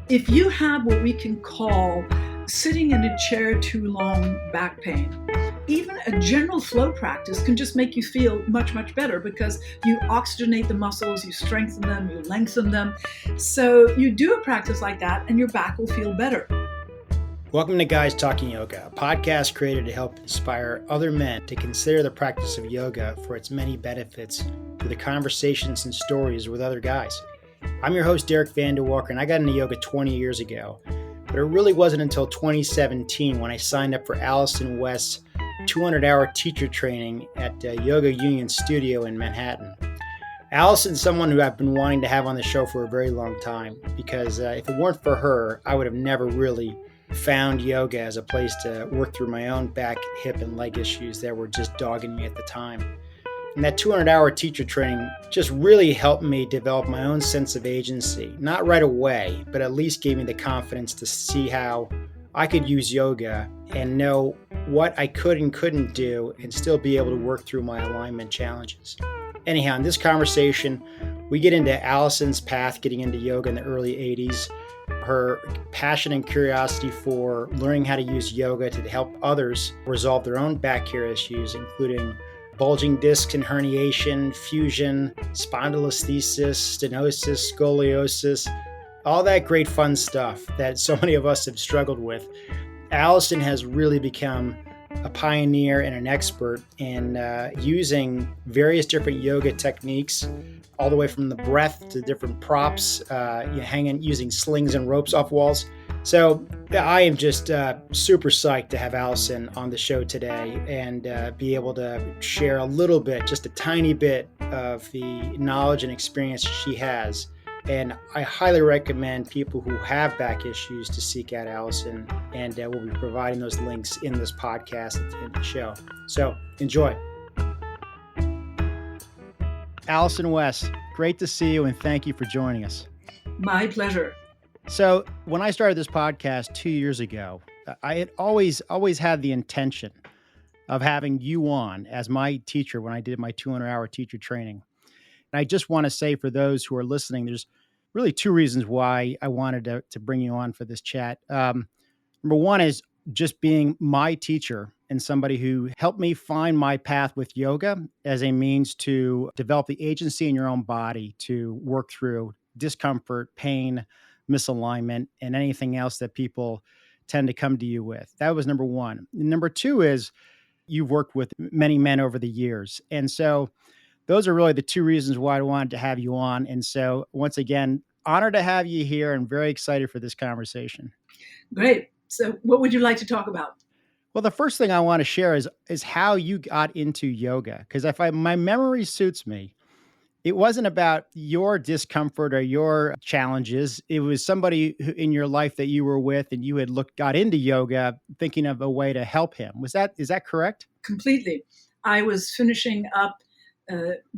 If you have what we can call sitting in a chair too long back pain, even a general flow practice can just make you feel much, much better because you oxygenate the muscles, you strengthen them, you lengthen them. So you do a practice like that and your back will feel better. Welcome to Guys Talking Yoga, a podcast created to help inspire other men to consider the practice of yoga for its many benefits through the conversations and stories with other guys. I'm your host, Derek Vanderwalker, and I got into yoga 20 years ago, but it really wasn't until 2017 when I signed up for Alison West's 200-hour teacher training at Yoga Union Studio in Manhattan. Alison's someone who I've been wanting to have on the show for a very long time because if it weren't for her, I would have never really found yoga as a place to work through my own back, hip, and leg issues that were just dogging me at the time. And that 200-hour teacher training just really helped me develop my own sense of agency. Not right away, but at least gave me the confidence to see how I could use yoga and know what I could and couldn't do and still be able to work through my alignment challenges. Anyhow, in this conversation, we get into Alison's path getting into yoga in the early 80s, her passion and curiosity for learning how to use yoga to help others resolve their own back care issues, including bulging discs and herniation, fusion, spondylolisthesis, stenosis, scoliosis, all that great fun stuff that so many of us have struggled with. Alison has really become a pioneer and an expert in using various different yoga techniques, all the way from the breath to different props, using slings and ropes off walls. So I am just super psyched to have Alison on the show today and be able to share a little bit, just a tiny bit of the knowledge and experience she has. And I highly recommend people who have back issues to seek out Alison, and we'll be providing those links in this podcast and the show. So enjoy. Alison West, great to see you and thank you for joining us. My pleasure. So when I started this podcast 2 years ago, I had always had the intention of having you on as my teacher when I did my 200-hour teacher training. And I just want to say for those who are listening, there's really two reasons why I wanted to bring you on for this chat. Number one is just being my teacher and somebody who helped me find my path with yoga as a means to develop the agency in your own body to work through discomfort, pain, misalignment, and anything else that people tend to come to you with. That was number one. Number two is you've worked with many men over the years. And so those are really the two reasons why I wanted to have you on. And so once again, honored to have you here and very excited for this conversation. Great. So what would you like to talk about? Well, the first thing I want to share is how you got into yoga. Because my memory suits me, it wasn't about your discomfort or your challenges. It was somebody in your life that you were with and you had got into yoga thinking of a way to help him. Is that correct? Completely. I was finishing up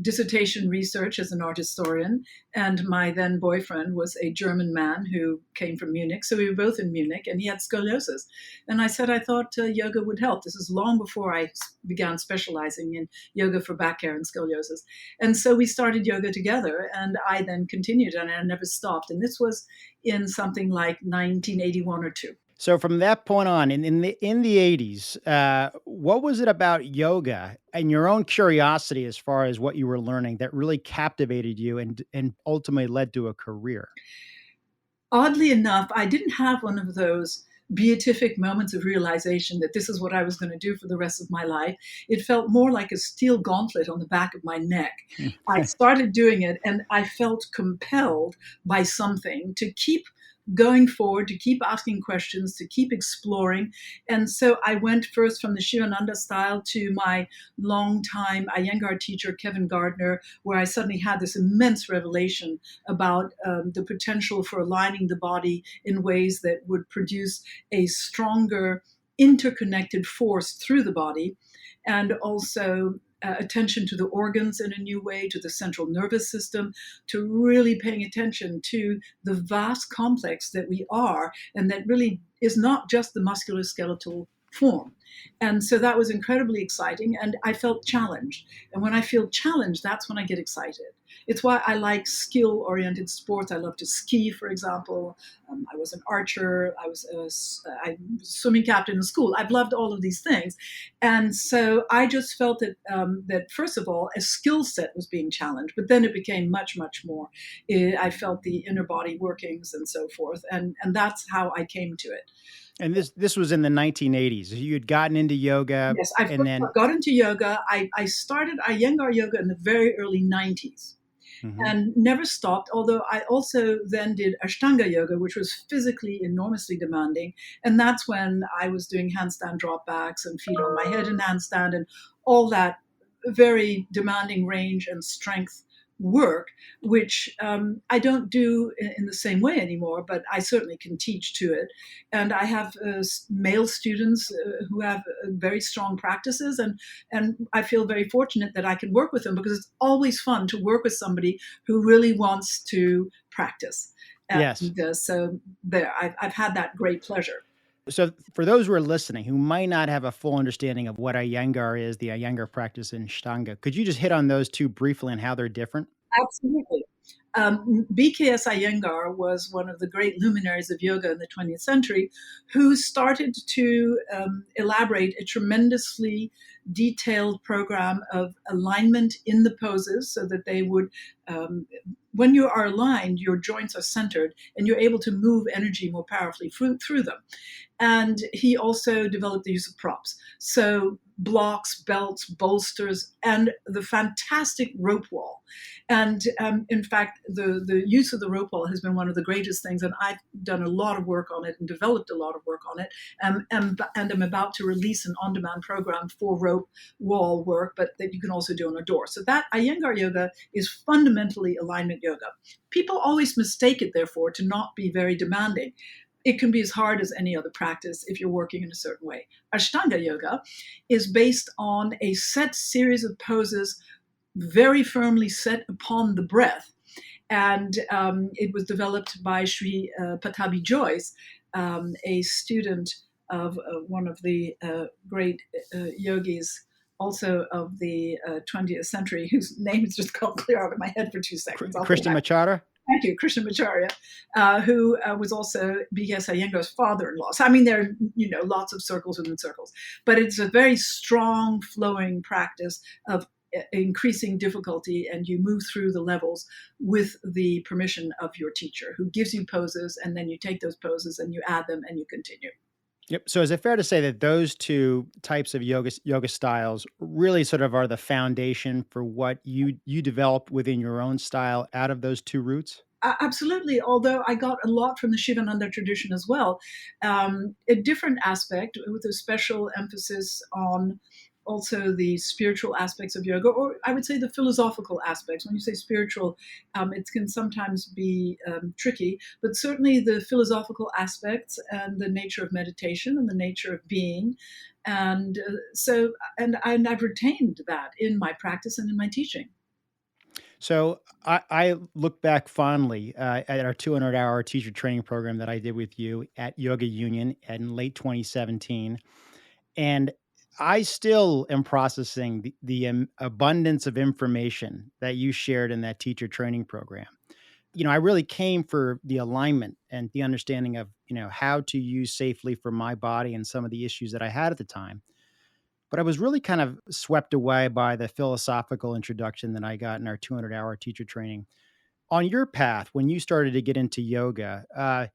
dissertation research as an art historian, and my then boyfriend was a German man who came from Munich. So we were both in Munich, and he had scoliosis. And I said I thought yoga would help. This is long before I began specializing in yoga for Backcare and scoliosis. And so we started yoga together, and I then continued, and I never stopped. And this was in something like 1981 or 2. So from that point on, in the 80s, what was it about yoga and your own curiosity as far as what you were learning that really captivated you and ultimately led to a career? Oddly enough, I didn't have one of those beatific moments of realization that this is what I was going to do for the rest of my life. It felt more like a steel gauntlet on the back of my neck. I started doing it and I felt compelled by something to keep going forward, to keep asking questions, to keep exploring. And so I went first from the Sivananda style to my longtime Iyengar teacher, Kevin Gardner, where I suddenly had this immense revelation about the potential for aligning the body in ways that would produce a stronger interconnected force through the body, and also attention to the organs in a new way, to the central nervous system, to really paying attention to the vast complex that we are, and that really is not just the musculoskeletal form. And so that was incredibly exciting, and I felt challenged. And when I feel challenged, that's when I get excited. It's why I like skill-oriented sports. I love to ski, for example. I was an archer. I was a swimming captain in school. I've loved all of these things. And so I just felt that first of all, a skill set was being challenged, but then it became much, much more. I felt the inner body workings and so forth. And that's how I came to it. And this was in the 1980s. You had gotten into yoga, Yes, I and then got into yoga. I started Iyengar yoga in the very early 90s and never stopped, although I also then did Ashtanga yoga, which was physically enormously demanding. And that's when I was doing handstand dropbacks and feet on my head in handstand and all that very demanding range and strength work, which I don't do in the same way anymore, but I certainly can teach to it. And I have male students who have very strong practices, and I feel very fortunate that I can work with them because it's always fun to work with somebody who really wants to practice. And yes. So there, I've had that great pleasure. So for those who are listening who might not have a full understanding of what Iyengar is, the Iyengar practice in Ashtanga, could you just hit on those two briefly and how they're different? Absolutely. BKS Iyengar was one of the great luminaries of yoga in the 20th century who started to elaborate a tremendously detailed program of alignment in the poses so that they would, when you are aligned, your joints are centered and you're able to move energy more powerfully through them. And he also developed the use of props. So blocks, belts, bolsters, and the fantastic rope wall. And in fact, the use of the rope wall has been one of the greatest things. And I've done a lot of work on it and developed a lot of work on it. And I'm about to release an on-demand program for rope wall work, but that you can also do on a door. So that Iyengar yoga is fundamentally alignment yoga. People always mistake it, therefore, to not be very demanding. It can be as hard as any other practice if you're working in a certain way. Ashtanga yoga is based on a set series of poses very firmly set upon the breath. And it was developed by Sri Pattabhi Jois, a student of one of the great yogis also of the 20th century, whose name has just gone clear out of my head for 2 seconds. Krishnamacharya? Thank you, Krishnamacharya, who was also B.S. Iyengar's father-in-law. So, I mean, there are, lots of circles within circles. But it's a very strong, flowing practice of increasing difficulty, and you move through the levels with the permission of your teacher, who gives you poses, and then you take those poses and you add them and you continue. Yep. So is it fair to say that those two types of yoga styles really sort of are the foundation for what you developed within your own style out of those two roots? Absolutely, although I got a lot from the Sivananda tradition as well. A different aspect with a special emphasis on also the spiritual aspects of yoga, or I would say the philosophical aspects. When you say spiritual, it can sometimes be tricky, but certainly the philosophical aspects and the nature of meditation and the nature of being. And I've retained that in my practice and in my teaching. So I look back fondly at our 200-hour teacher training program that I did with you at Yoga Union in late 2017. And I still am processing the abundance of information that you shared in that teacher training program. I really came for the alignment and the understanding of, how to use safely for my body and some of the issues that I had at the time. But I was really kind of swept away by the philosophical introduction that I got in our 200-hour teacher training. On your path, when you started to get into yoga,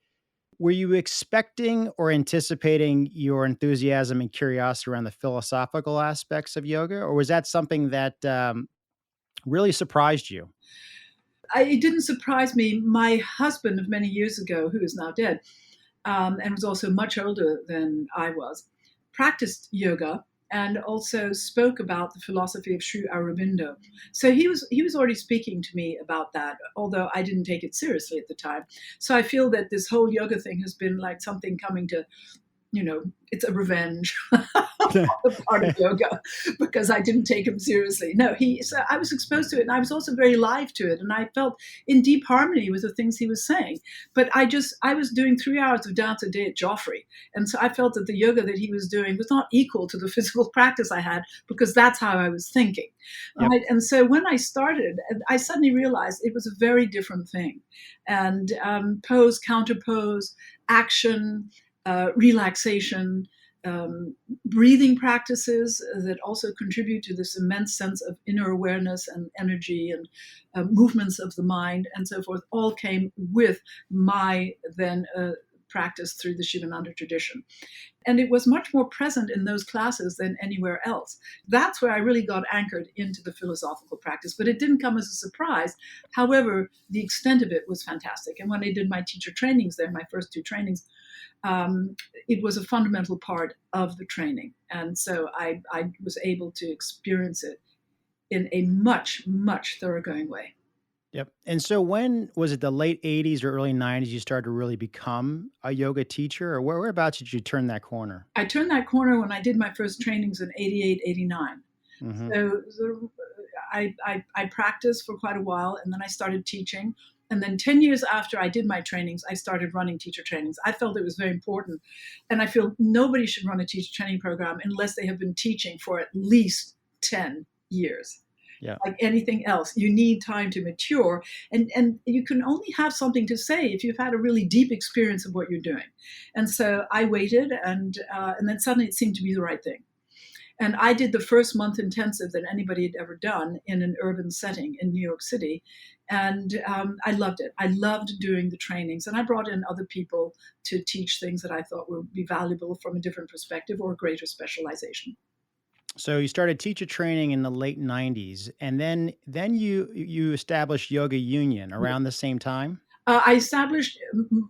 were you expecting or anticipating your enthusiasm and curiosity around the philosophical aspects of yoga, or was that something that really surprised you? It didn't surprise me. My husband of many years ago, who is now dead, and was also much older than I was, practiced yoga and also spoke about the philosophy of Sri Aurobindo. So he was already speaking to me about that, although I didn't take it seriously at the time. So I feel that this whole yoga thing has been like something coming to it's a revenge part of yoga because I didn't take him seriously. No, so I was exposed to it, and I was also very live to it, and I felt in deep harmony with the things he was saying. But I was doing 3 hours of dance a day at Joffrey, and so I felt that the yoga that he was doing was not equal to the physical practice I had, because that's how I was thinking. Yep. Right? And so when I started, I suddenly realized it was a very different thing, and pose, counter pose, action, relaxation, breathing practices that also contribute to this immense sense of inner awareness and energy and movements of the mind and so forth, all came with my then practice through the Sivananda tradition. And it was much more present in those classes than anywhere else. That's where I really got anchored into the philosophical practice, but it didn't come as a surprise. However, the extent of it was fantastic. And when I did my teacher trainings there, my first 2 trainings, it was a fundamental part of the training. And so I was able to experience it in a much, much thoroughgoing way. Yep. And so when was it, the late 80s or early 90s, you started to really become a yoga teacher, or whereabouts did you turn that corner? I turned that corner when I did my first trainings in 88, 89. Mm-hmm. So I practiced for quite a while, and then I started teaching. And then 10 years after I did my trainings, I started running teacher trainings. I felt it was very important. And I feel nobody should run a teacher training program unless they have been teaching for at least 10 years. Yeah. Like anything else, you need time to mature. And you can only have something to say if you've had a really deep experience of what you're doing. And so I waited, and then suddenly it seemed to be the right thing. And I did the first month intensive that anybody had ever done in an urban setting in New York City. And I loved it. I loved doing the trainings. And I brought in other people to teach things that I thought would be valuable from a different perspective or greater specialization. So you started teacher training in the late 90s, and then you established Yoga Union around the same time? I established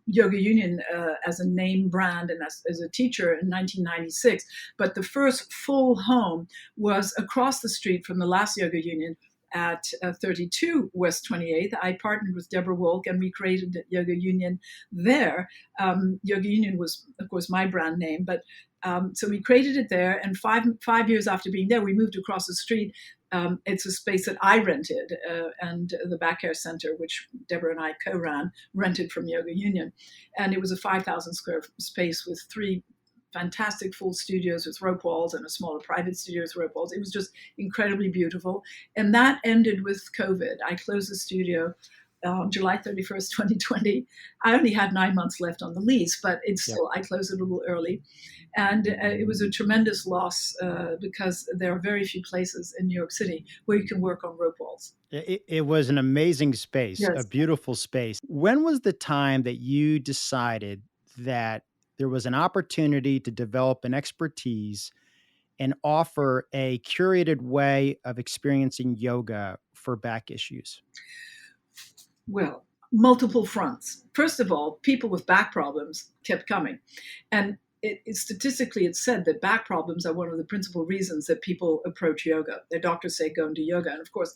Yoga Union as a name brand and as a teacher in 1996, but the first full home was across the street from the last Yoga Union at 32 West 28th. I partnered with Deborah Wolk, and we created Yoga Union there. Yoga Union was, of course, my brand name, but so we created it there, and five years after being there, we moved across the street. It's a space that I rented, and the Backcare Center, which Deborah and I co-ran, rented from Yoga Union. And it was a 5,000 square space with 3 fantastic full studios with rope walls and a smaller private studio with rope walls. It was just incredibly beautiful. And that ended with COVID. I closed the studio on July 31st, 2020. I only had 9 months left on the lease, but it's still, I closed it a little early. And it was a tremendous loss because there are very few places in New York City where you can work on rope walls. It was an amazing space, Yes. a beautiful space. When was the time that you decided that there was an opportunity to develop an expertise and offer a curated way of experiencing yoga for back issues? Well, multiple fronts. First of all, people with back problems kept coming. And statistically, it's said that back problems are one of the principal reasons that people approach yoga. Their doctors say go and do yoga. And of course,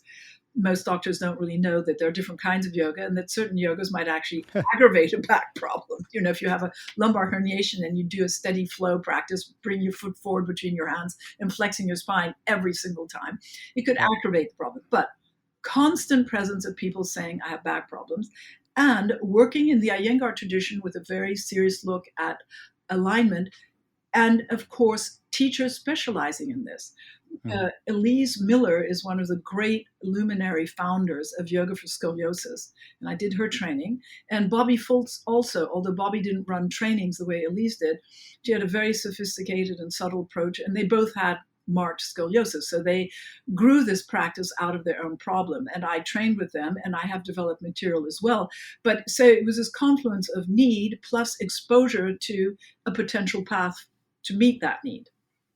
most doctors don't really know that there are different kinds of yoga, and that certain yogas might actually aggravate a back problem. If you have a lumbar herniation and you do a steady flow practice, bring your foot forward between your hands and flexing your spine every single time, it could aggravate the problem. But constant presence of people saying, I have back problems, and working in the Iyengar tradition with a very serious look at alignment, and of course, teachers specializing in this. Elise Miller is one of the great luminary founders of Yoga for Scoliosis, and I did her training. And Bobby Fultz also, although Bobby didn't run trainings the way Elise did, she had a very sophisticated and subtle approach, and they both had marked scoliosis. So they grew this practice out of their own problem. And I trained with them, and I have developed material as well. But so it was this confluence of need plus exposure to a potential path to meet that need.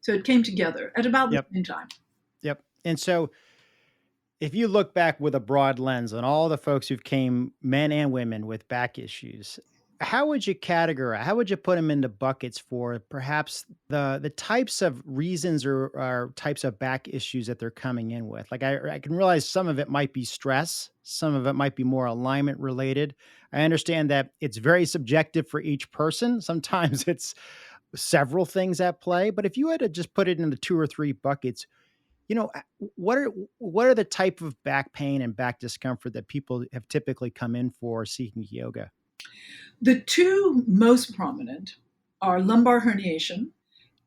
So it came together at about the same time. Yep. And so if you look back with a broad lens on all the folks who've came, men and women, with back issues, how would you categorize, how would you put them into buckets for perhaps the types of reasons or types of back issues that they're coming in with? Like I can realize some of it might be stress. Some of it might be more alignment related. I understand that it's very subjective for each person. Sometimes it's several things at play, but if you had to just put it into 2 or 3 buckets, what are the type of back pain and back discomfort that people have typically come in for seeking yoga? The two most prominent are lumbar herniation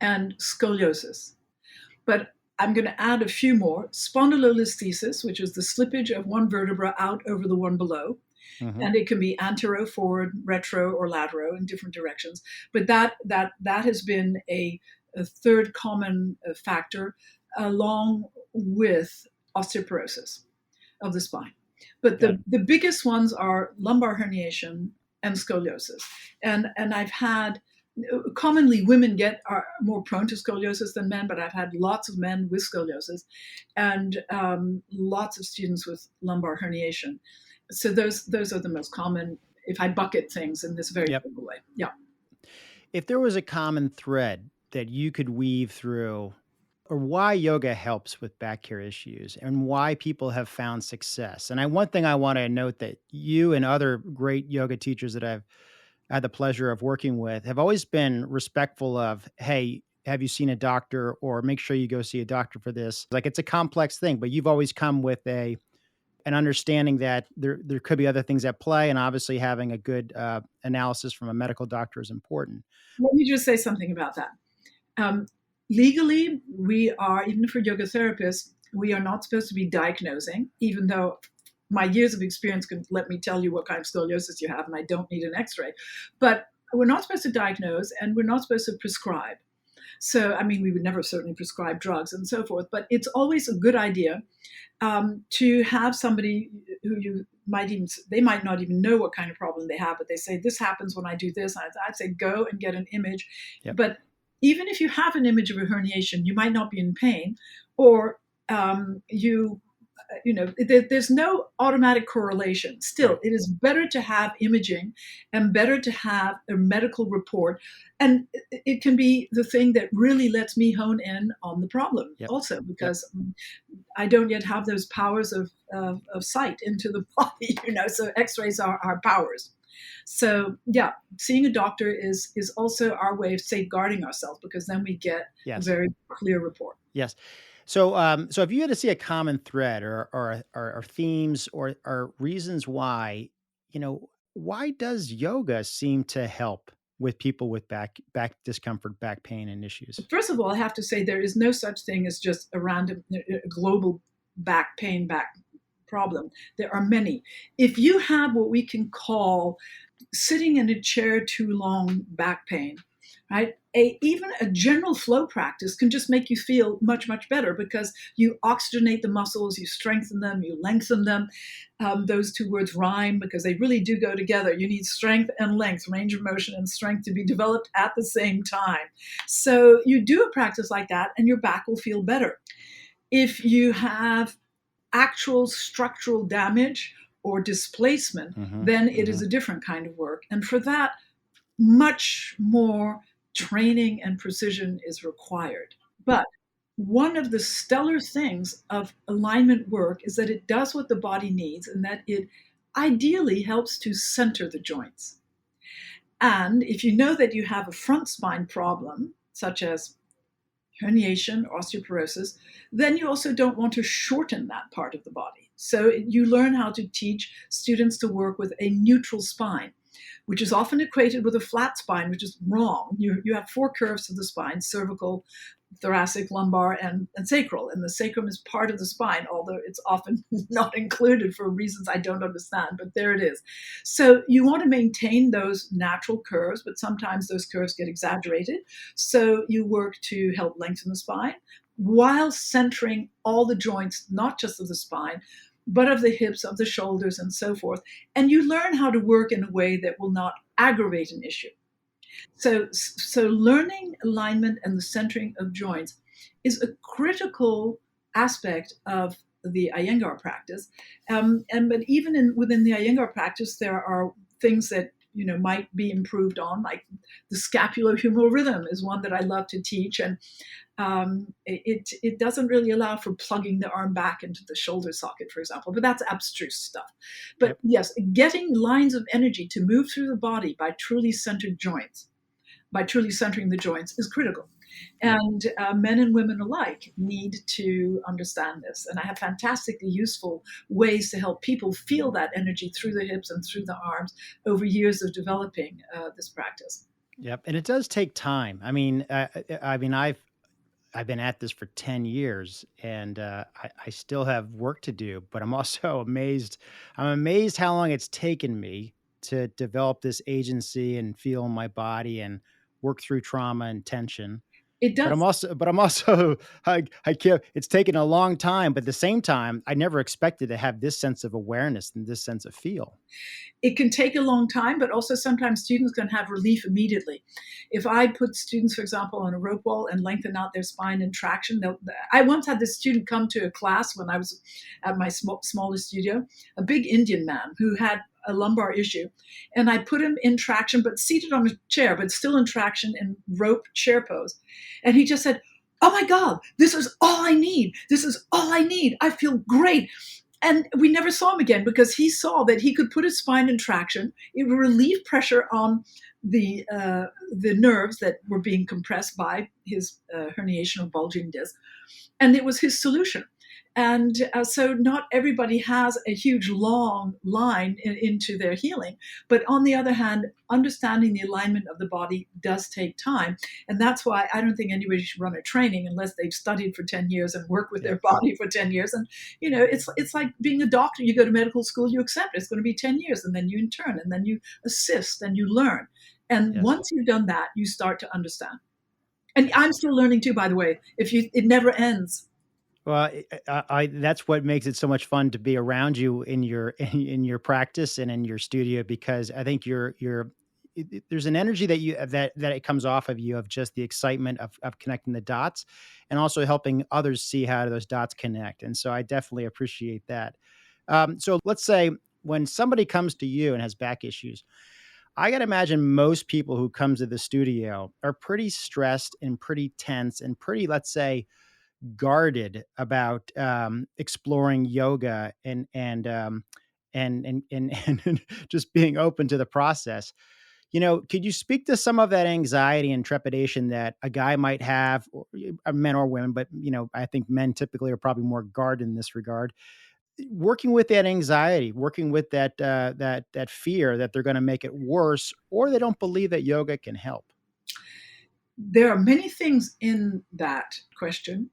and scoliosis. But I'm going to add a few more. Spondylolisthesis, which is the slippage of one vertebra out over the one below. Mm-hmm. And it can be antero, forward, retro, or latero in different directions. But that has been a third common factor, along with osteoporosis of the spine. But the biggest ones are lumbar herniation and scoliosis. And I've had, commonly women are more prone to scoliosis than men, but I've had lots of men with scoliosis and lots of students with lumbar herniation. So those are the most common, if I bucket things in this very simple way. Yeah. If there was a common thread that you could weave through, or why yoga helps with back care issues and why people have found success. And one thing I want to note that you and other great yoga teachers that I've had the pleasure of working with have always been respectful of, hey, have you seen a doctor, or make sure you go see a doctor for this. Like, it's a complex thing, but you've always come with an understanding that there could be other things at play. And obviously having a good analysis from a medical doctor is important. Let me just say something about that. Legally, we are, even for yoga therapists, we are not supposed to be diagnosing, even though my years of experience can let me tell you what kind of scoliosis you have, and I don't need an x-ray. But we're not supposed to diagnose, and we're not supposed to prescribe. So, I mean, we would never certainly prescribe drugs and so forth, but it's always a good idea to have somebody who they might not even know what kind of problem they have, but they say, this happens when I do this. And I'd say, go and get an image. Yep. But even if you have an image of a herniation, you might not be in pain, or there's no automatic correlation. Still, it is better to have imaging and better to have a medical report. And it can be the thing that really lets me hone in on the problem also, because I don't yet have those powers of sight into the body, so x-rays are our powers. So yeah, seeing a doctor is also our way of safeguarding ourselves, because then we get a very clear report. Yes. So, so if you had to see a common thread or themes or reasons why, why does yoga seem to help with people with back discomfort, back pain and issues? First of all, I have to say there is no such thing as just a random global back pain, back problem. There are many. If you have what we can call sitting in a chair too long back pain, right? Even a general flow practice can just make you feel much, much better, because you oxygenate the muscles, you strengthen them, you lengthen them. Those two words rhyme because they really do go together. You need strength and length, range of motion and strength to be developed at the same time. So you do a practice like that and your back will feel better. If you have actual structural damage or displacement, then it is a different kind of work. And for that, much more training and precision is required. But one of the stellar things of alignment work is that it does what the body needs, and that it ideally helps to center the joints. And if you know that you have a front spine problem, such as herniation, osteoporosis, then you also don't want to shorten that part of the body. So you learn how to teach students to work with a neutral spine, which is often equated with a flat spine, which is wrong. You have four curves of the spine: cervical, thoracic, lumbar, and sacral. And the sacrum is part of the spine, although it's often not included for reasons I don't understand, but there it is. So you want to maintain those natural curves, but sometimes those curves get exaggerated. So you work to help lengthen the spine while centering all the joints, not just of the spine, but of the hips, of the shoulders, and so forth. And you learn how to work in a way that will not aggravate an issue. So learning alignment and the centering of joints is a critical aspect of the Iyengar practice. But even within the Iyengar practice, there are things that might be improved on, like the scapulohumeral rhythm is one that I love to teach, and it doesn't really allow for plugging the arm back into the shoulder socket, for example, but that's abstruse stuff. But yes, getting lines of energy to move through the body by truly centered joints, by truly centering the joints is critical. And men and women alike need to understand this. And I have fantastically useful ways to help people feel that energy through the hips and through the arms over years of developing this practice. Yep, and it does take time. I've been at this for 10 years, and I still have work to do, but I'm also amazed. I'm amazed how long it's taken me to develop this agency and feel in my body and work through trauma and tension. It does. But I'm also, I can't, it's taken a long time, but at the same time, I never expected to have this sense of awareness and this sense of feel. It can take a long time, but also sometimes students can have relief immediately. If I put students, for example, on a rope wall and lengthen out their spine in traction, I once had this student come to a class when I was at my smaller studio, a big Indian man who had a lumbar issue. And I put him in traction, but seated on a chair, but still in traction in rope chair pose. And he just said, "Oh my God, this is all I need. This is all I need. I feel great." And we never saw him again because he saw that he could put his spine in traction. It would relieve pressure on the nerves that were being compressed by his herniation or bulging disc. And it was his solution. And so not everybody has a huge long line into their healing. But on the other hand, understanding the alignment of the body does take time. And that's why I don't think anybody should run a training unless they've studied for 10 years and worked with their body for 10 years. And, you know, it's like being a doctor. You go to medical school, you accept it's going to be 10 years, and then you intern, and then you assist, and you learn. And once you've done that, you start to understand. And I'm still learning too, by the way. It never ends. Well, that's what makes it so much fun to be around you in your practice and in your studio, because I think there's an energy that it comes off of you, of just the excitement of connecting the dots and also helping others see how those dots connect. And so I definitely appreciate that. So let's say when somebody comes to you and has back issues, I got to imagine most people who come to the studio are pretty stressed and pretty tense and pretty, let's say, guarded about exploring yoga and just being open to the process. You know, could you speak to some of that anxiety and trepidation that a guy might have, or men or women, but you know, I think men typically are probably more guarded in this regard. Working with that anxiety, working with that fear that they're going to make it worse, or they don't believe that yoga can help. There are many things in that question.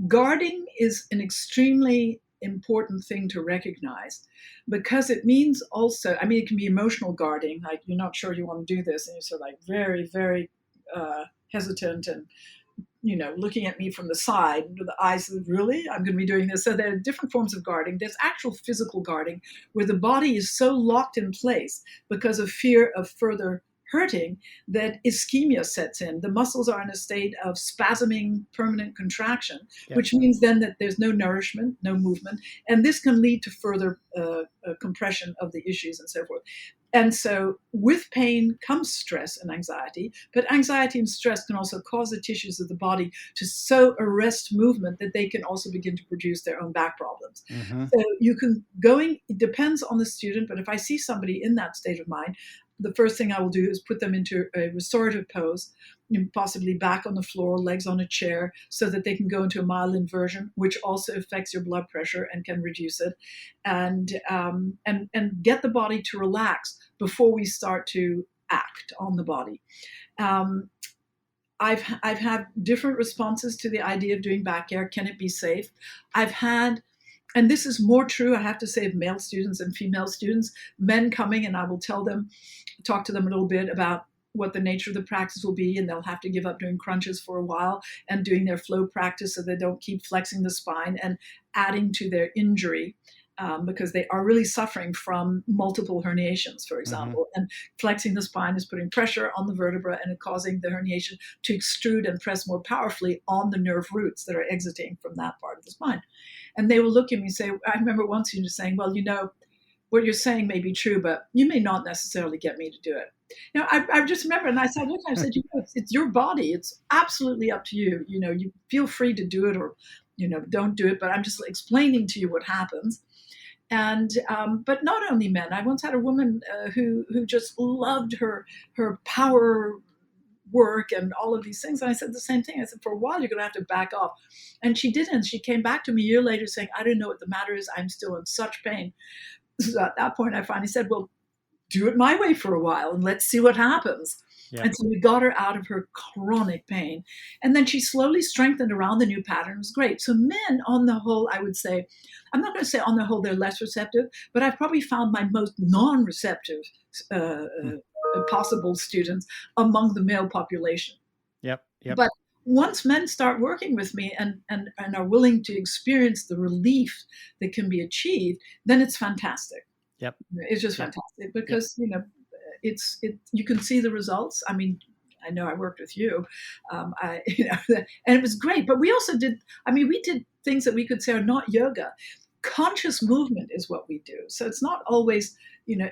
Guarding is an extremely important thing to recognize, because it means also, I mean, it can be emotional guarding, like you're not sure you want to do this, and you're sort of like very, very hesitant and, you know, looking at me from the side with the eyes of, really, I'm going to be doing this. So there are different forms of guarding. There's actual physical guarding where the body is so locked in place because of fear of further hurting that ischemia sets in. The muscles are in a state of spasming permanent contraction, which means then that there's no nourishment, no movement, and this can lead to further compression of the issues and so forth. And so with pain comes stress and anxiety, but anxiety and stress can also cause the tissues of the body to so arrest movement that they can also begin to produce their own back problems. Mm-hmm. So you can it depends on the student, but if I see somebody in that state of mind, the first thing I will do is put them into a restorative pose, possibly back on the floor, legs on a chair, so that they can go into a mild inversion, which also affects your blood pressure and can reduce it, and get the body to relax before we start to act on the body. I've had different responses to the idea of doing Backcare. Can it be safe? I've had, and this is more true, I have to say, of male students and female students, men coming, and I will talk to them a little bit about what the nature of the practice will be, and they'll have to give up doing crunches for a while and doing their flow practice so they don't keep flexing the spine and adding to their injury, because they are really suffering from multiple herniations, for example. Mm-hmm. And flexing the spine is putting pressure on the vertebra and causing the herniation to extrude and press more powerfully on the nerve roots that are exiting from that part of the spine. And they will look at me and say, I remember one student saying, well, you know, what you're saying may be true, but you may not necessarily get me to do it. You know, I just remember, and I said, you know, it's your body. It's absolutely up to you. You know, you feel free to do it or, you know, don't do it. But I'm just explaining to you what happens. And but not only men. I once had a woman who just loved her power work and all of these things. And I said the same thing. I said, for a while, you're going to have to back off. And she didn't. She came back to me a year later saying, I don't know what the matter is. I'm still in such pain. So at that point, I finally said, well, do it my way for a while and let's see what happens. Yep. And so we got her out of her chronic pain. And then she slowly strengthened around the new pattern. It was great. So men, on the whole, I would say, I'm not going to say on the whole they're less receptive, but I've probably found my most non-receptive possible students among the male population. Yep. But once men start working with me and are willing to experience the relief that can be achieved, then it's fantastic. Yep. It's just fantastic because, you can see the results. I mean, I know I worked with you, and it was great. But we also did things that we could say are not yoga. Conscious movement is what we do. So it's not always,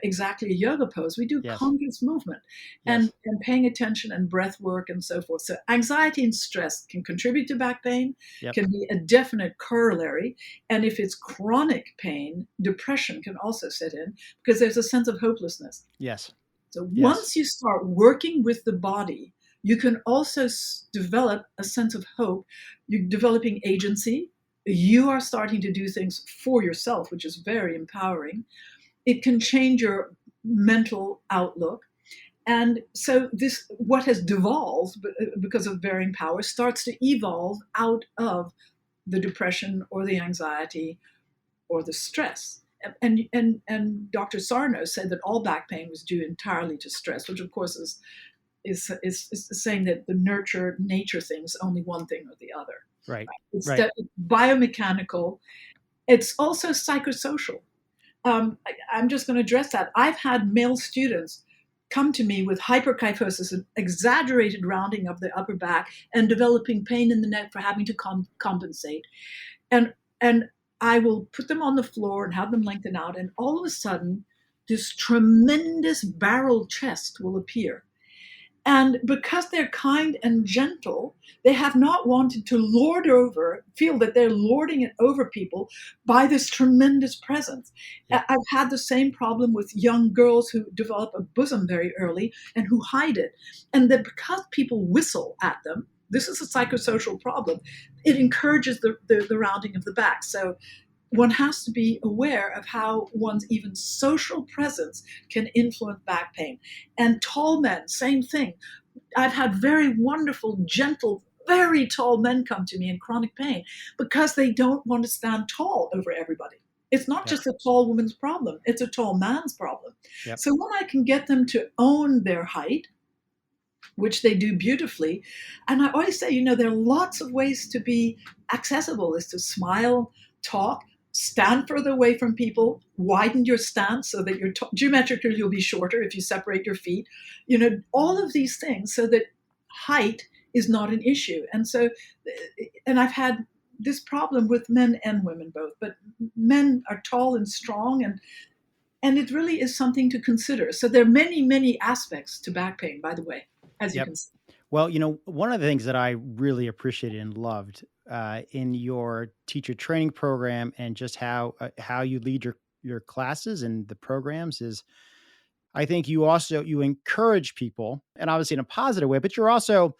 exactly a yoga pose. We do conscious movement and paying attention and breath work and so forth. So anxiety and stress can contribute to back pain, can be a definite corollary. And if it's chronic pain, depression can also set in because there's a sense of hopelessness. Yes. So once you start working with the body, you can also develop a sense of hope. You're developing agency. You are starting to do things for yourself, which is very empowering. It can change your mental outlook. And so what has devolved because of varying power starts to evolve out of the depression or the anxiety or the stress. And Dr. Sarno said that all back pain was due entirely to stress, which of course is saying that the nature thing is only one thing or the other. Right. It's biomechanical. It's also psychosocial. I'm just going to address that. I've had male students come to me with hyperkyphosis, an exaggerated rounding of the upper back, and developing pain in the neck for having to compensate. And I will put them on the floor and have them lengthen out, and all of a sudden, this tremendous barrel chest will appear. And because they're kind and gentle, they have not wanted to feel that they're lording it over people by this tremendous presence. Yeah. I've had the same problem with young girls who develop a bosom very early and who hide it. And that because people whistle at them, this is a psychosocial problem, it encourages the rounding of the back. So one has to be aware of how one's even social presence can influence back pain. And tall men, same thing. I've had very wonderful, gentle, very tall men come to me in chronic pain because they don't want to stand tall over everybody. It's not just a tall woman's problem. It's a tall man's problem. Yep. So when I can get them to own their height, which they do beautifully, and I always say, there are lots of ways to be accessible, is to smile, talk, stand further away from people, widen your stance so that geometrically you'll be shorter if you separate your feet, all of these things so that height is not an issue. And I've had this problem with men and women both, but men are tall and strong and it really is something to consider. So there are many, many aspects to back pain, by the way, as you can see. Well, one of the things that I really appreciated and loved in your teacher training program and just how you lead your classes and the programs is, I think you encourage people, and obviously in a positive way, but you're also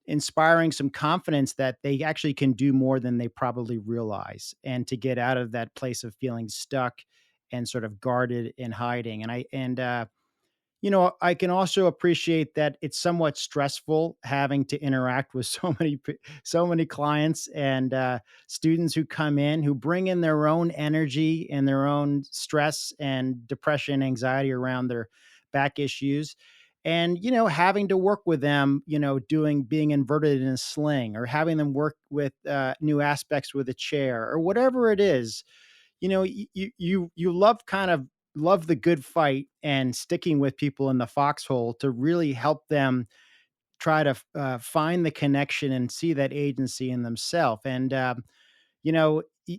inspiring some confidence that they actually can do more than they probably realize, and to get out of that place of feeling stuck and sort of guarded and hiding. I can also appreciate that it's somewhat stressful having to interact with so many clients and students who come in, who bring in their own energy and their own stress and depression, anxiety around their back issues. And, having to work with them, being inverted in a sling, or having them work with new aspects with a chair or whatever it is, you love the good fight and sticking with people in the foxhole to really help them try to find the connection and see that agency in themselves. And,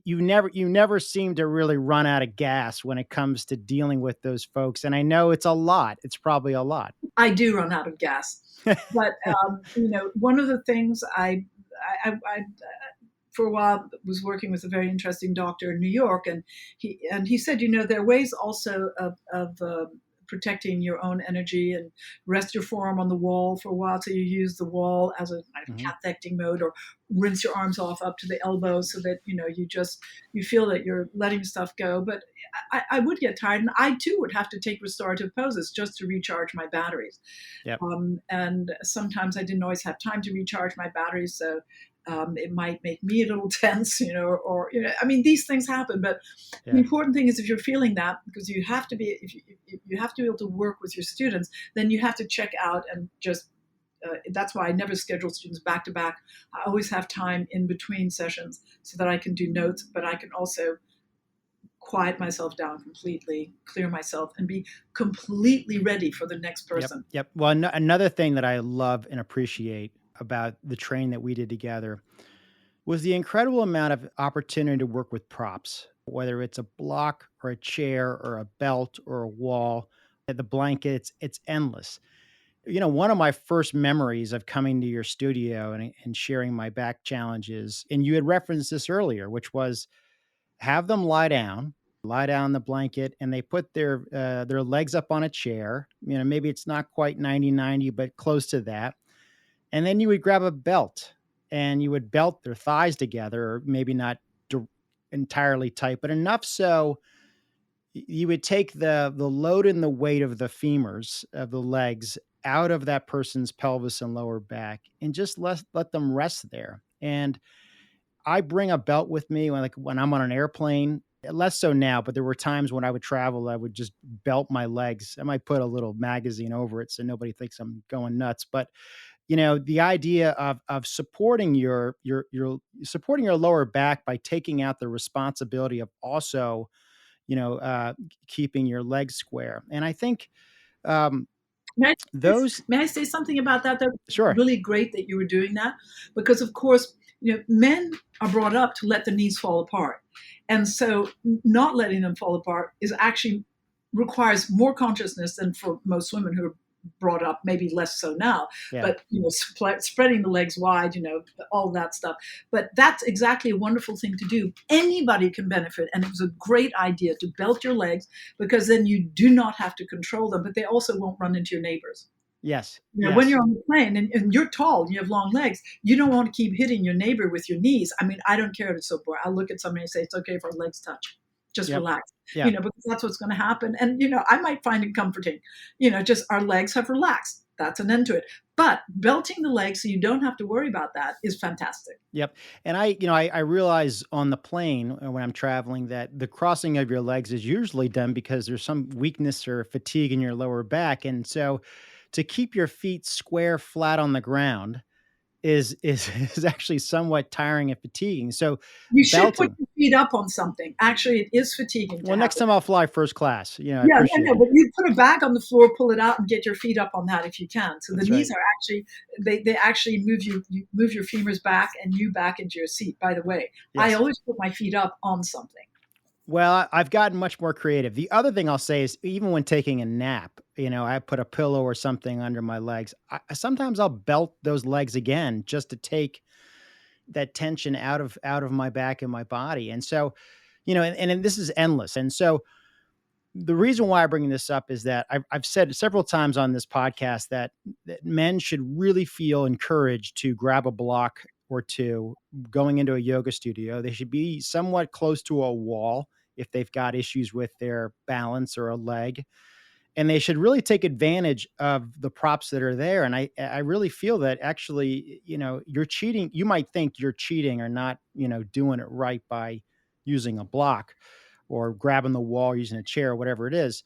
you never seem to really run out of gas when it comes to dealing with those folks. And I know it's a lot. It's probably a lot. I do run out of gas. But, one of the things I for a while was working with a very interesting doctor in New York, and he said, there are ways also of protecting your own energy, and rest your forearm on the wall for a while. So you use the wall as a kind of cathecting mode, or rinse your arms off up to the elbows so that, you feel that you're letting stuff go. But I would get tired, and I too would have to take restorative poses just to recharge my batteries. Yep. And sometimes I didn't always have time to recharge my batteries. So it might make me a little tense, these things happen. But the important thing is, if you're feeling that, because you have to be, if you have to be able to work with your students, then you have to check out and just, that's why I never schedule students back to back. I always have time in between sessions so that I can do notes, but I can also quiet myself down completely, clear myself, and be completely ready for the next person. Yep. Well, another thing that I love and appreciate about the training that we did together was the incredible amount of opportunity to work with props, whether it's a block or a chair or a belt or a wall, the blankets, it's endless. One of my first memories of coming to your studio and sharing my back challenges, and you had referenced this earlier, which was have them lie down on the blanket, and they put their legs up on a chair. Maybe it's not quite 90-90, but close to that. And then you would grab a belt and you would belt their thighs together, or maybe not entirely tight, but enough so you would take the load and the weight of the femurs of the legs out of that person's pelvis and lower back, and just let them rest there. And I bring a belt with me when I'm on an airplane, less so now, but there were times when I would travel, I would just belt my legs. I might put a little magazine over it so nobody thinks I'm going nuts. But the idea of supporting your supporting your lower back by taking out the responsibility of also, keeping your legs square. And I think May I say something about that? That's Sure. really great that you were doing that, because of course, men are brought up to let the knees fall apart. And so not letting them fall apart is actually requires more consciousness than for most women who are brought up, maybe less so now, but spreading the legs wide, all that stuff. But that's exactly a wonderful thing to do. Anybody can benefit. And it was a great idea to belt your legs, because then you do not have to control them, but they also won't run into your neighbors. Yes. When you're on the plane and you're tall and you have long legs, you don't want to keep hitting your neighbor with your knees. I mean, I don't care if it's so poor. I'll look at somebody and say, it's okay if our legs touch. Just relax, because that's what's going to happen. And, I might find it comforting, just our legs have relaxed. That's an end to it. But belting the legs so you don't have to worry about that is fantastic. Yep. And I realize on the plane when I'm traveling that the crossing of your legs is usually done because there's some weakness or fatigue in your lower back. And so to keep your feet square, flat on the ground is actually somewhat tiring and fatiguing. So you should put your feet up on something. Actually, it is fatiguing. Well, next time I'll fly first class. But you put a bag on the floor, pull it out, and get your feet up on that if you can. So the knees are actually they actually move your femurs back and you back into your seat. By the way, I always put my feet up on something. Well, I've gotten much more creative. The other thing I'll say is, even when taking a nap, I put a pillow or something under my legs. Sometimes I'll belt those legs again just to take that tension out of my back and my body. And so, and this is endless. And so the reason why I'm bringing this up is that I've said several times on this podcast that men should really feel encouraged to grab a block or two going into a yoga studio. They should be somewhat close to a wall if they've got issues with their balance or a leg. And they should really take advantage of the props that are there. And I really feel that actually, you're cheating. You might think you're cheating or not, doing it right by using a block or grabbing the wall, using a chair, or whatever it is.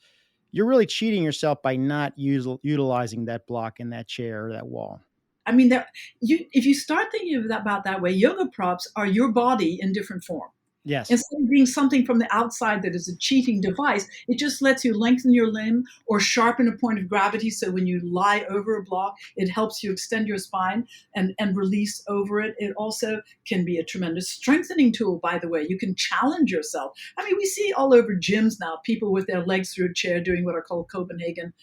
You're really cheating yourself by not utilizing that block in that chair or that wall. I mean, if you start thinking about that way, yoga props are your body in different form. Yes. Instead of being something from the outside that is a cheating device, it just lets you lengthen your limb or sharpen a point of gravity. So when you lie over a block, it helps you extend your spine and release over it. It also can be a tremendous strengthening tool, by the way. You can challenge yourself. I mean, we see all over gyms now, people with their legs through a chair doing what are called Copenhagen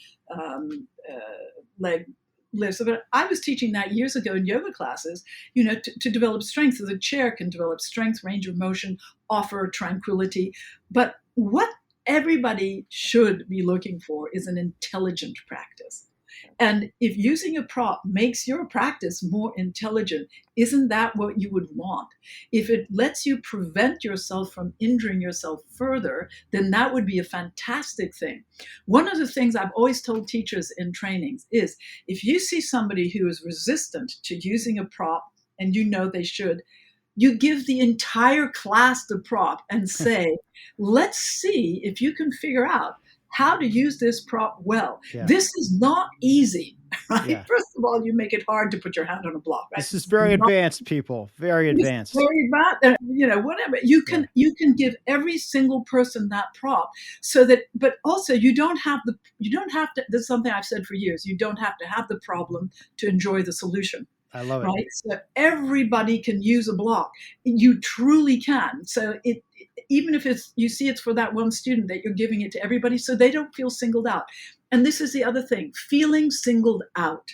leg lifts. But I was teaching that years ago in yoga classes, to develop strength. So the chair can develop strength, range of motion, offer tranquility. But what everybody should be looking for is an intelligent practice. And if using a prop makes your practice more intelligent, isn't that what you would want? If it lets you prevent yourself from injuring yourself further, then that would be a fantastic thing. One of the things I've always told teachers in trainings is if you see somebody who is resistant to using a prop and you know they should, you give the entire class the prop and say, let's see if you can figure out how to use this prop well. Yeah. This is not easy, right? Yeah. First of all, you make it hard to put your hand on a block, right? This is very advanced, people. Very advanced. Very bad, whatever. You can give every single person that prop so that, but also you don't have to, this is something I've said for years, you don't have to have the problem to enjoy the solution. I love it. Right? So everybody can use a block. You truly can. So even if you see it's for that one student, that you're giving it to everybody so they don't feel singled out. And this is the other thing. Feeling singled out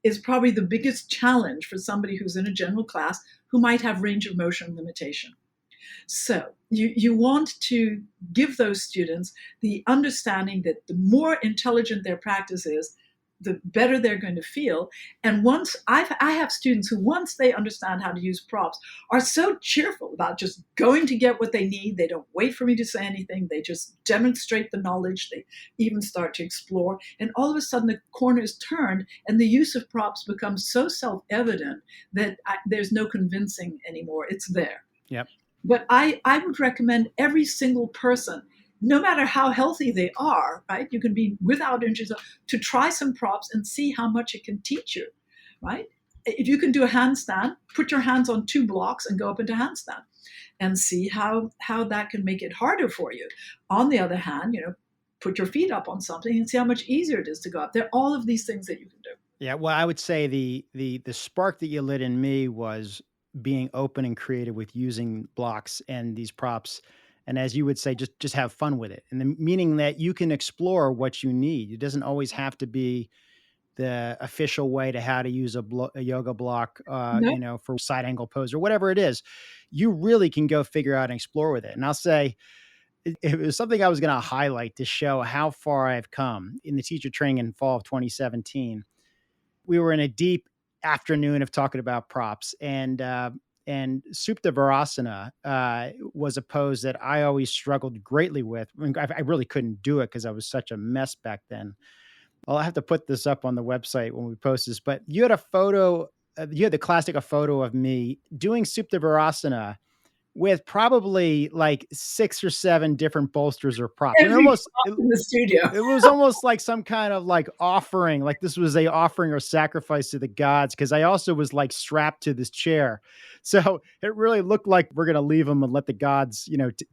is probably the biggest challenge for somebody who's in a general class who might have range of motion limitation. So you want to give those students the understanding that the more intelligent their practice is, the better they're going to feel. And once I have students who, once they understand how to use props, are so cheerful about just going to get what they need. They don't wait for me to say anything. They just demonstrate the knowledge. They even start to explore. And all of a sudden the corner is turned and the use of props becomes so self-evident that there's no convincing anymore. It's there. Yep. But I would recommend every single person, no matter how healthy they are, right? You can be without injuries, to try some props and see how much it can teach you, right? If you can do a handstand, put your hands on 2 blocks and go up into handstand and see how that can make it harder for you. On the other hand, put your feet up on something and see how much easier it is to go up. There are all of these things that you can do. Yeah. Well, I would say the spark that you lit in me was being open and creative with using blocks and these props. And as you would say, just have fun with it. And the meaning that you can explore what you need. It doesn't always have to be the official way to how to use a yoga block, for side angle pose or whatever it is. You really can go figure out and explore with it. And I'll say it was something I was going to highlight to show how far I've come in the teacher training in fall of 2017. We were in a deep afternoon of talking about props, and Supta Virasana was a pose that I always struggled greatly with. I really couldn't do it because I was such a mess back then. I'll have to put this up on the website when we post this, but you had a photo, you had a photo of me doing Supta Virasana with probably like 6 or 7 different bolsters or props. In the studio. It was almost like some kind of like offering, like this was a offering or sacrifice to the gods. Cause I also was like strapped to this chair. So it really looked like we're going to leave him and let the gods,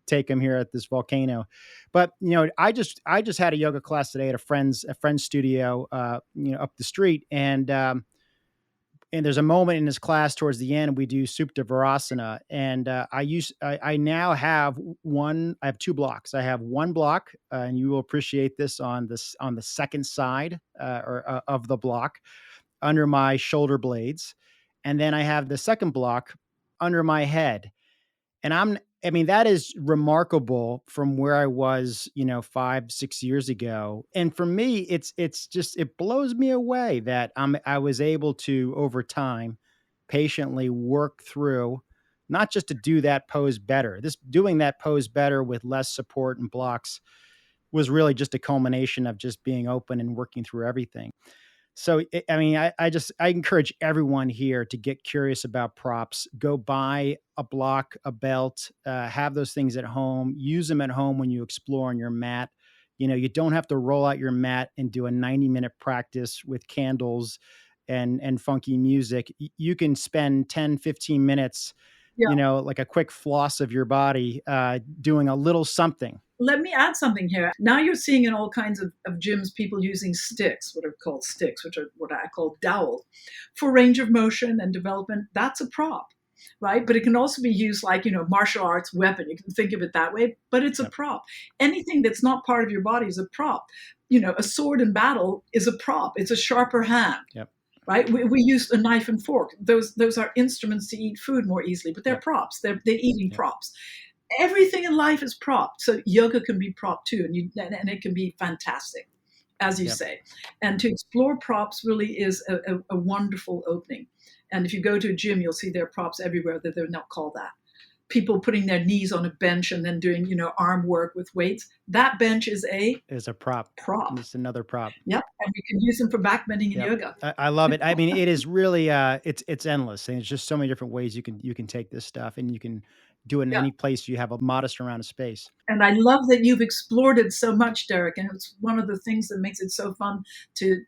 take him here at this volcano. But, I just had a yoga class today at a friend's studio, up the street. And there's a moment in this class towards the end, we do Supta Virasana. And I now have I have 2 blocks. I have 1 block, and you will appreciate this on the second side of the block under my shoulder blades. And then I have the second block under my head. And that is remarkable from where I was, 5-6 years ago. And for me, it blows me away that I was able to, over time, patiently work through, not just to do that pose better. Doing that pose better with less support and blocks was really just a culmination of just being open and working through everything. So, I encourage everyone here to get curious about props. Go buy a block, a belt, have those things at home, use them at home when you explore on your mat. You don't have to roll out your mat and do a 90-minute practice with candles and funky music. You can spend 10, 15 minutes, like a quick floss of your body, doing a little something. Let me add something here. Now you're seeing in all kinds of gyms people using sticks, what are called sticks, which are what I call dowel, for range of motion and development. That's a prop, right? But it can also be used like, martial arts weapon. You can think of it that way, but it's a prop. Anything that's not part of your body is a prop. A sword in battle is a prop. It's a sharper hand. Yep. Right? We use a knife and fork. Those are instruments to eat food more easily, but they're props. They're eating props. everything in life is propped. So yoga can be propped too, and it can be fantastic, as you say. And to explore props really is a wonderful opening. And if you go to a gym, you'll see there are props everywhere that they're not called that. People putting their knees on a bench and then doing, arm work with weights. That bench is a prop. Prop. Just another prop. Yep, and we can use them for back bending in yoga. I love it. I mean, it is really it's endless, and there's just so many different ways you can take this stuff, and you can do it in any place you have a modest amount of space. And I love that you've explored it so much, Derek. And it's one of the things that makes it so fun to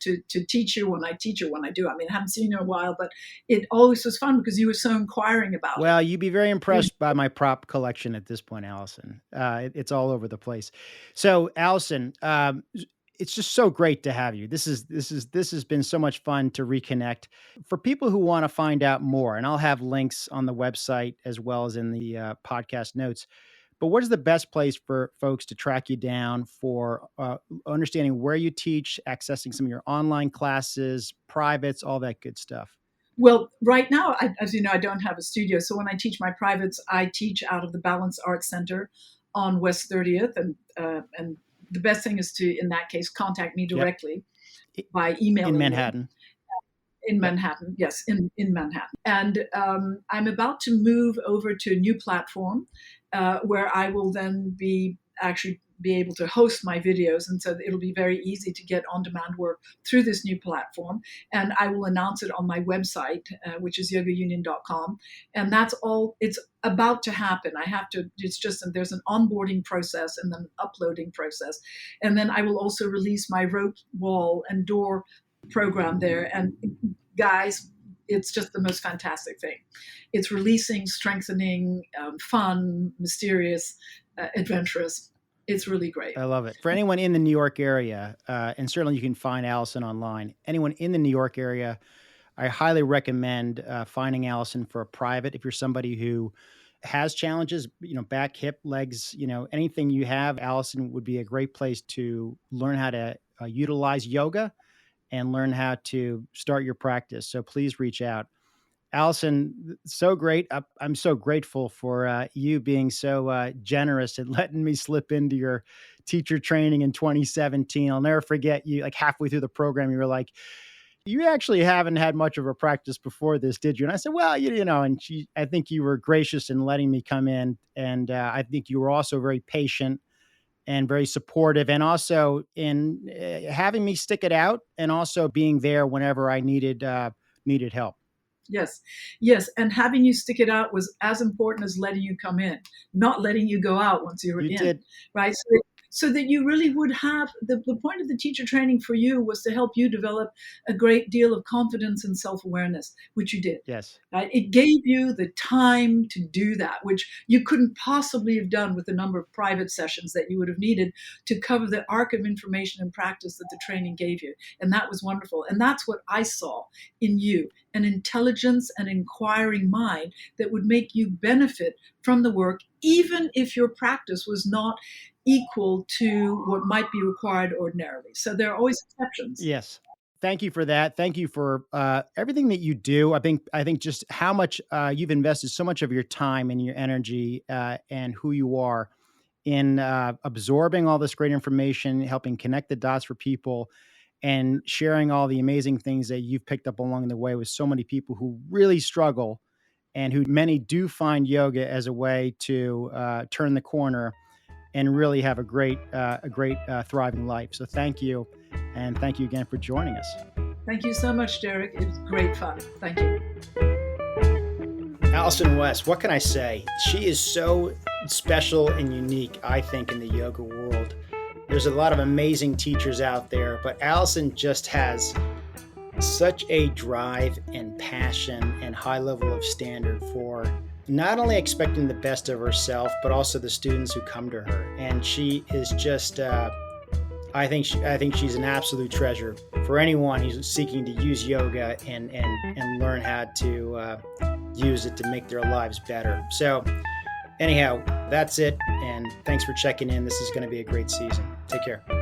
teach you when I teach you when I do. I mean, I haven't seen you in a while, but it always was fun because you were so inquiring about it. Well, you'd be very impressed by my prop collection at this point, Alison. It's all over the place. So, Alison, it's just so great to have you. This has been so much fun to reconnect. For people who want to find out more, and I'll have links on the website as well as in the podcast notes. But what is the best place for folks to track you down for understanding where you teach, accessing some of your online classes, privates, all that good stuff? Well, right now, as you know, I don't have a studio. So when I teach my privates, I teach out of the Balance Arts Center on West 30th. And the best thing is to, in that case, contact me directly by email. In Manhattan. In Manhattan, yes, in Manhattan. And I'm about to move over to a new platform where I will then be able to host my videos. And so it'll be very easy to get on-demand work through this new platform. And I will announce it on my website, which is yogaunion.com. And that's all, it's about to happen. There's an onboarding process and then an uploading process. And then I will also release my rope, wall, and door program there. And guys, it's just the most fantastic thing. It's releasing, strengthening, fun, mysterious, adventurous. It's really great. I love it. For anyone in the New York area, and certainly you can find Alison online, anyone in the New York area, I highly recommend finding Alison for a private. If you're somebody who has challenges, back, hip, legs, anything you have, Alison would be a great place to learn how to utilize yoga and learn how to start your practice. So please reach out. Alison, so great. I'm so grateful for you being so generous and letting me slip into your teacher training in 2017. I'll never forget you, like halfway through the program, you were like, you actually haven't had much of a practice before this, did you? And I said, well, and I think you were gracious in letting me come in. And I think you were also very patient and very supportive, and also in having me stick it out and also being there whenever I needed help. Yes. And having you stick it out was as important as letting you come in, not letting you go out once you were in. Did. Right. So that you really would have the point of the teacher training for you was to help you develop a great deal of confidence and self-awareness, which you did. Yes. Right? It gave you the time to do that, which you couldn't possibly have done with the number of private sessions that you would have needed to cover the arc of information and practice that the training gave you. And that was wonderful. And that's what I saw in you, an intelligence and inquiring mind that would make you benefit from the work, even if your practice was not equal to what might be required ordinarily. So there are always exceptions. Yes. Thank you for that. Thank you for everything that you do. I think just how much you've invested so much of your time and your energy and who you are in absorbing all this great information, helping connect the dots for people, and sharing all the amazing things that you've picked up along the way with so many people who really struggle and who many do find yoga as a way to turn the corner and really have a great thriving life. So thank you. And thank you again for joining us. Thank you so much, Derek. It was great fun. Thank you. Alison West, what can I say? She is so special and unique, I think, in the yoga world. There's a lot of amazing teachers out there, but Alison just has such a drive and passion and high level of standard for not only expecting the best of herself, but also the students who come to her. And she is just, I think she's an absolute treasure for anyone who's seeking to use yoga and learn how to use it to make their lives better. So anyhow, that's it. And thanks for checking in. This is going to be a great season. Take care.